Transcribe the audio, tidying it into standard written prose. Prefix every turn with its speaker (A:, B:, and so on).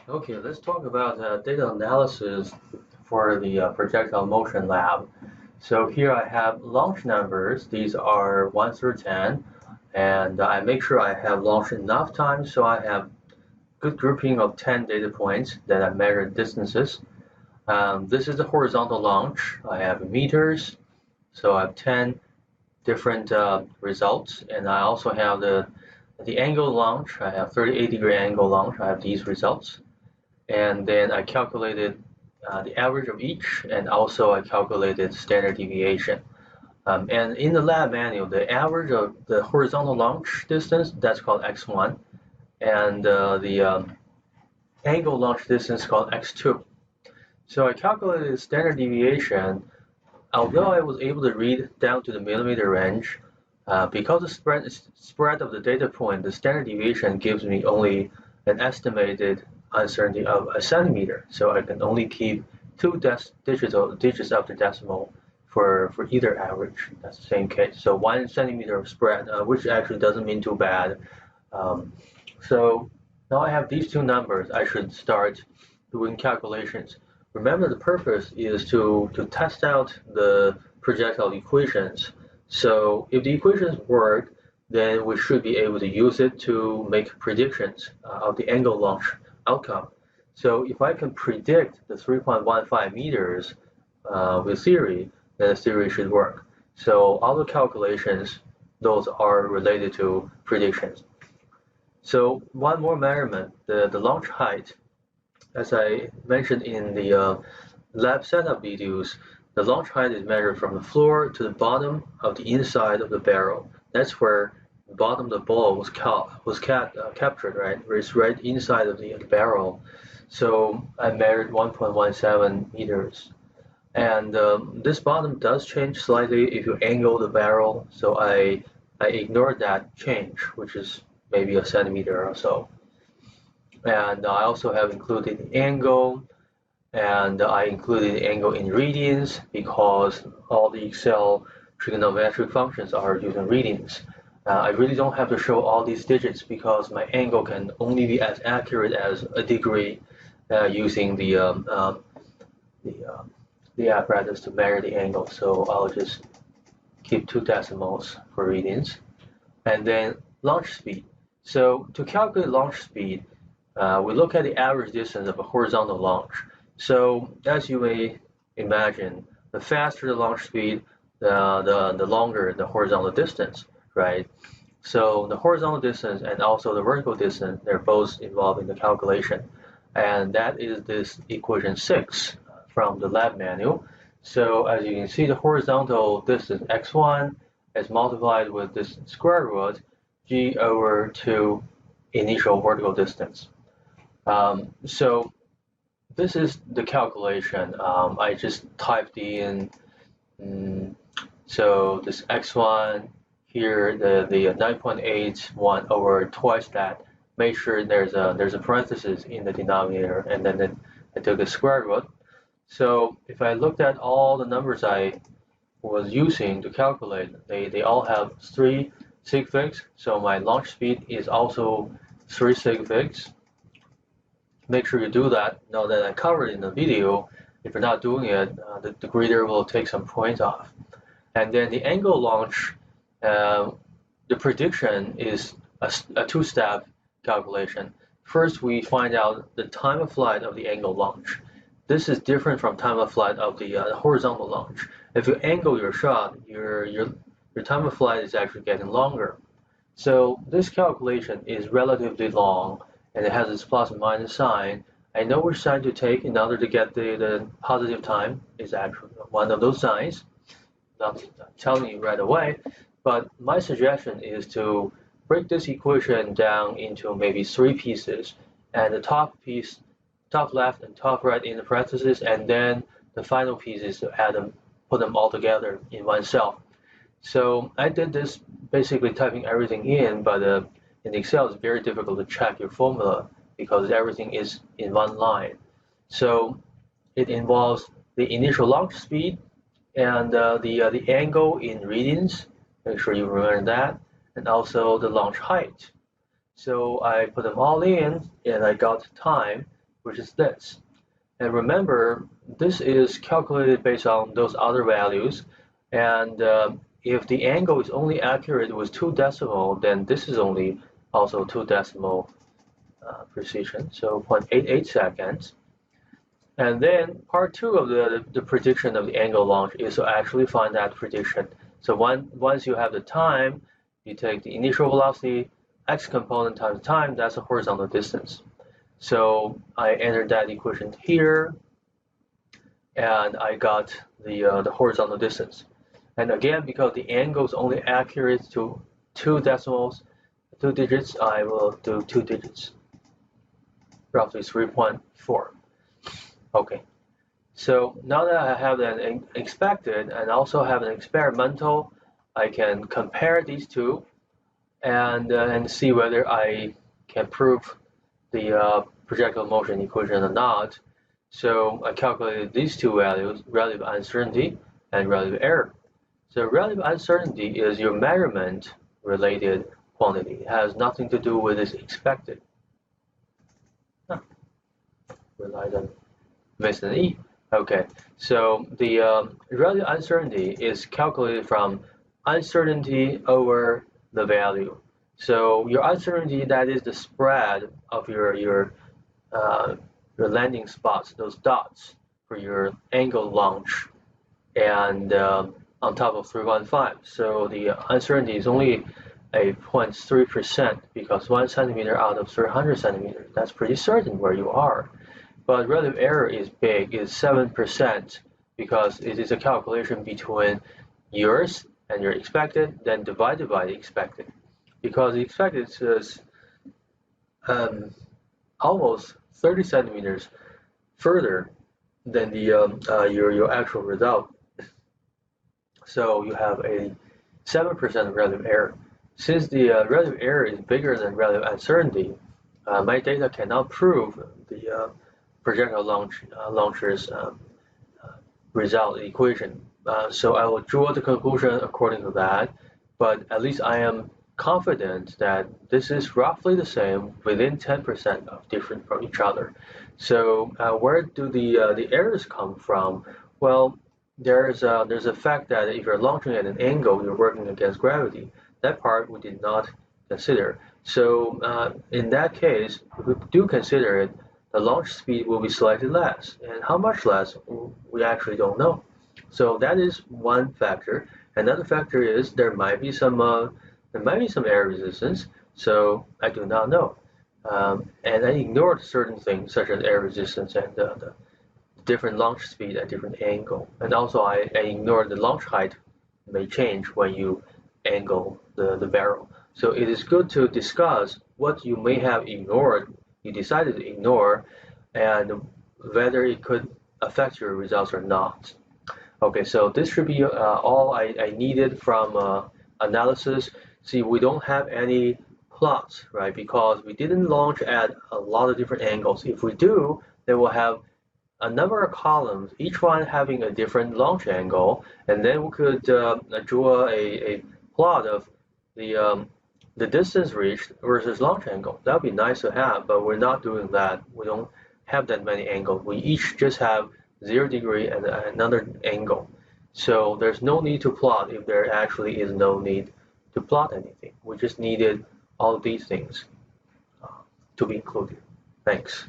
A: Okay, let's talk about data analysis for the projectile motion lab. So here I have launch numbers. These are 1 through 10, and I make sure I have launched enough times so I have good grouping of 10 data points that I measure distances. This is the horizontal launch. I have meters, so I have 10 different results, and I also have the angle launch. I have 38-degree angle launch. I have these results. And then I calculated the average of each, and also I calculated standard deviation. And in the lab manual, the average of the horizontal launch distance, that's called x1, and the angle launch distance called x2. So I calculated standard deviation. Although I was able to read down to the millimeter range, because the spread of the data point, the standard deviation gives me only an estimated uncertainty of a centimeter. So I can only keep two digits of the decimal for either average. That's the same case. So 1 centimeter of spread, which actually doesn't mean too bad. Um, so now I have these two numbers. I should start doing calculations. Remember, the purpose is to test out the projectile equations. So if the equations work, then we should be able to use it to make predictions of the angle launch outcome. So if I can predict the 3.15 meters with theory, then the theory should work. So all the calculations, those are related to predictions. So one more measurement, the launch height. As I mentioned in the lab setup videos, the launch height is measured from the floor to the bottom of the inside of the barrel. That's where the bottom of the ball was captured, right? It's right inside of the barrel. So I measured 1.17 meters. And this bottom does change slightly if you angle the barrel. So I ignored that change, which is maybe a centimeter or so. And I also have included the angle, and I included the angle in radians because all the Excel trigonometric functions are using radians. I really don't have to show all these digits because my angle can only be as accurate as a degree using the apparatus to measure the angle. So I'll just keep 2 decimals for radians. And then launch speed. So to calculate launch speed, we look at the average distance of a horizontal launch. So as you may imagine, the faster the launch speed, the longer the horizontal distance, right? So the horizontal distance and also the vertical distance, they're both involved in the calculation. And that is this equation 6 from the lab manual. So as you can see, the horizontal distance x1 is multiplied with this square root g over 2 initial vertical distance. So this is the calculation. I just typed in, so this x1 here, the 9.81 over twice that. Make sure there's a parenthesis in the denominator, and then I took a square root. So if I looked at all the numbers I was using to calculate, they all have 3 sig figs. So my launch speed is also 3 sig figs. Make sure you do that. Now that I covered in the video, if you're not doing it, the grader will take some points off. And then the angle launch, the prediction is a two-step calculation. First, we find out the time of flight of the angle launch. This is different from time of flight of the horizontal launch. If you angle your shot, your time of flight is actually getting longer. So this calculation is relatively long, and it has its plus and minus sign. I know which sign to take in order to get the positive time is actually one of those signs. Not telling you right away, but my suggestion is to break this equation down into maybe 3 pieces, and the top piece, top left and top right in the parentheses, and then the final piece is to add them, put them all together in one cell. So I did this basically typing everything in, but in Excel it's very difficult to check your formula because everything is in one line. So it involves the initial launch speed and the angle in radians. Make sure you remember that, and also the launch height. So I put them all in, and I got time. which is this. And remember, this is calculated based on those other values. And if the angle is only accurate with 2 decimal, then this is only also 2 decimal precision, so 0.88 seconds. And then part 2 of the prediction of the angle launch is to actually find that prediction. So once you have the time, you take the initial velocity, x component times time, that's the horizontal distance. So I entered that equation here, and I got the horizontal distance. And again, because the angle is only accurate to 2 decimals, 2 digits, I will do 2 digits, roughly 3.4. Okay, so now that I have an expected and also have an experimental, I can compare these two and see whether I can prove the projectile motion equation or not. So I calculated these two values, relative uncertainty and relative error. So relative uncertainty is your measurement related quantity. It has nothing to do with this expected. Relies on missing an E. Okay, so the relative uncertainty is calculated from uncertainty over the value. So your uncertainty, that is the spread of your landing spots, those dots for your angle launch, and on top of 315. So the uncertainty is only a 0.3% because 1 centimeter out of 300 centimeters. That's pretty certain where you are. But relative error is big, it's 7%, because it is a calculation between yours and your expected, then divided by the expected. Because the expected is almost 30 centimeters further than the your actual result. So you have a 7% relative error. Since the relative error is bigger than relative uncertainty, my data cannot prove the projectile launcher's result equation. So I will draw the conclusion according to that, but at least I am confident that this is roughly the same, within 10% of different from each other. So where do the errors come from? Well, there's a fact that if you're launching at an angle, you're working against gravity. That part we did not consider. So in that case, if we do consider it, the launch speed will be slightly less. And how much less, we actually don't know. So that is one factor. Another factor is there might be some air resistance, so I do not know. And I ignored certain things such as air resistance and the different launch speed at different angle. And also I ignored the launch height may change when you angle the barrel. So it is good to discuss what you may have ignored, you decided to ignore, and whether it could affect your results or not. Okay, so this should be all I needed from analysis. See, we don't have any plots, right? Because we didn't launch at a lot of different angles. If we do, then we'll have a number of columns, each one having a different launch angle, and then we could draw a plot of the distance reached versus launch angle. That would be nice to have, but we're not doing that. We don't have that many angles. We each just have 0 degree and another angle. So there's no need to plot if there actually is no need to plot anything. We just needed all of these things to be included. Thanks.